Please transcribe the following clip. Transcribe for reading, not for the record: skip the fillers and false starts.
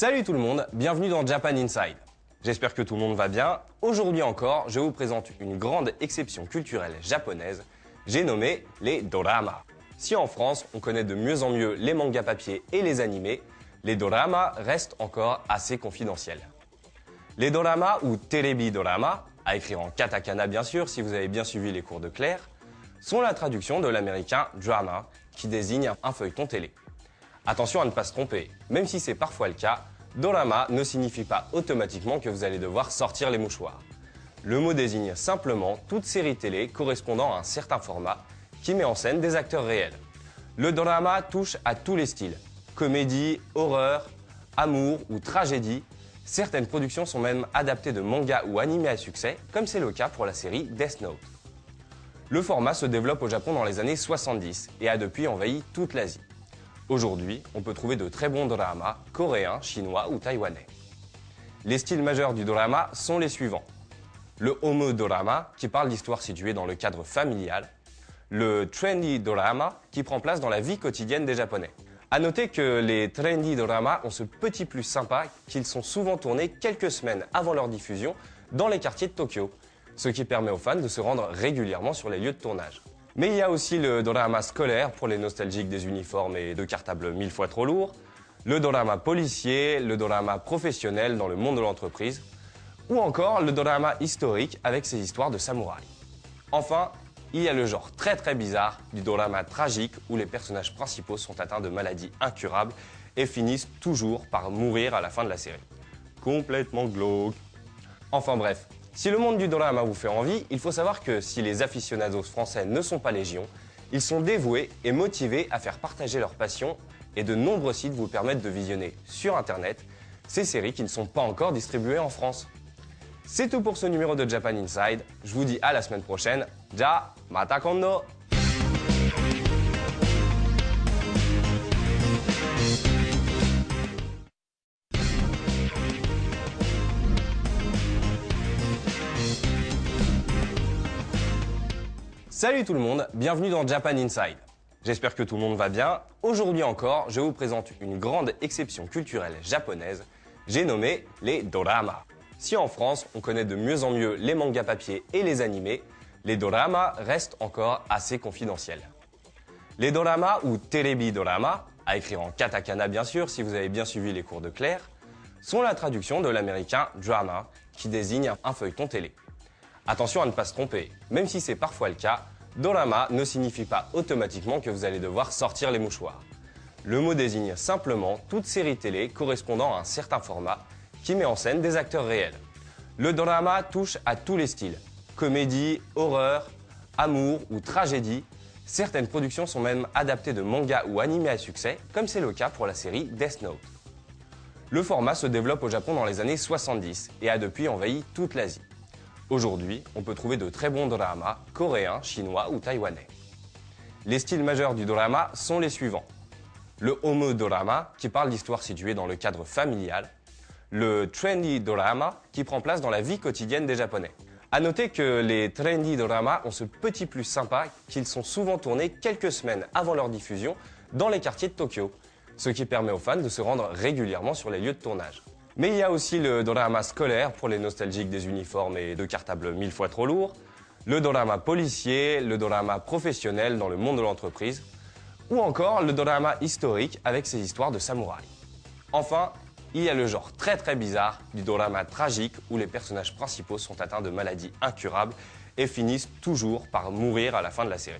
Salut tout le monde, bienvenue dans Japan Inside. J'espère que tout le monde va bien. Aujourd'hui encore, je vous présente une grande exception culturelle japonaise, j'ai nommé les doramas. Si en France, on connaît de mieux en mieux les mangas papier et les animés, les doramas restent encore assez confidentiels. Les doramas ou terebi dorama, à écrire en katakana bien sûr si vous avez bien suivi les cours de Claire, sont la traduction de l'américain drama qui désigne un feuilleton télé. Attention à ne pas se tromper, même si c'est parfois le cas, dorama ne signifie pas automatiquement que vous allez devoir sortir les mouchoirs. Le mot désigne simplement toute série télé correspondant à un certain format qui met en scène des acteurs réels. Le dorama touche à tous les styles, comédie, horreur, amour ou tragédie. Certaines productions sont même adaptées de mangas ou animés à succès, comme c'est le cas pour la série Death Note. Le format se développe au Japon dans les années 70 et a depuis envahi toute l'Asie. Aujourd'hui, on peut trouver de très bons doramas coréens, chinois ou taïwanais. Les styles majeurs du dorama sont les suivants. Le homo dorama, qui parle d'histoires situées dans le cadre familial. Le trendy dorama, qui prend place dans la vie quotidienne des Japonais. A noter que les trendy doramas ont ce petit plus sympa qu'ils sont souvent tournés quelques semaines avant leur diffusion dans les quartiers de Tokyo, ce qui permet aux fans de se rendre régulièrement sur les lieux de tournage. Mais il y a aussi le dorama scolaire pour les nostalgiques des uniformes et de cartables 1000 fois trop lourds, le dorama policier, le dorama professionnel dans le monde de l'entreprise, ou encore le dorama historique avec ses histoires de samouraïs. Enfin, il y a le genre très bizarre du dorama tragique où les personnages principaux sont atteints de maladies incurables et finissent toujours par mourir à la fin de la série. Complètement glauque. Enfin bref. Si le monde du dorama vous fait envie, il faut savoir que si les aficionados français ne sont pas légion, ils sont dévoués et motivés à faire partager leur passion et de nombreux sites vous permettent de visionner sur internet ces séries qui ne sont pas encore distribuées en France. C'est tout pour ce numéro de Japan Inside, je vous dis à la semaine prochaine, ja, mata kondo! Salut tout le monde, bienvenue dans Japan Inside. J'espère que tout le monde va bien. Aujourd'hui encore, je vous présente une grande exception culturelle japonaise, j'ai nommé les doramas. Si en France, on connaît de mieux en mieux les mangas papier et les animés, les doramas restent encore assez confidentiels. Les doramas ou terebi dorama, à écrire en katakana bien sûr si vous avez bien suivi les cours de Claire, sont la traduction de l'américain drama qui désigne un feuilleton télé. Attention à ne pas se tromper, même si c'est parfois le cas, dorama ne signifie pas automatiquement que vous allez devoir sortir les mouchoirs. Le mot désigne simplement toute série télé correspondant à un certain format qui met en scène des acteurs réels. Le dorama touche à tous les styles, comédie, horreur, amour ou tragédie. Certaines productions sont même adaptées de mangas ou animés à succès, comme c'est le cas pour la série Death Note. Le format se développe au Japon dans les années 70 et a depuis envahi toute l'Asie. Aujourd'hui, on peut trouver de très bons doramas coréens, chinois ou taïwanais. Les styles majeurs du dorama sont les suivants. Le homo dorama, qui parle d'histoires situées dans le cadre familial. Le trendy dorama, qui prend place dans la vie quotidienne des Japonais. A noter que les trendy doramas ont ce petit plus sympa qu'ils sont souvent tournés quelques semaines avant leur diffusion dans les quartiers de Tokyo, ce qui permet aux fans de se rendre régulièrement sur les lieux de tournage. Mais il y a aussi le dorama scolaire pour les nostalgiques des uniformes et de cartables 1000 fois trop lourds, le dorama policier, le dorama professionnel dans le monde de l'entreprise, ou encore le dorama historique avec ses histoires de samouraïs. Enfin, il y a le genre très bizarre du dorama tragique où les personnages principaux sont atteints de maladies incurables et finissent toujours par mourir à la fin de la série.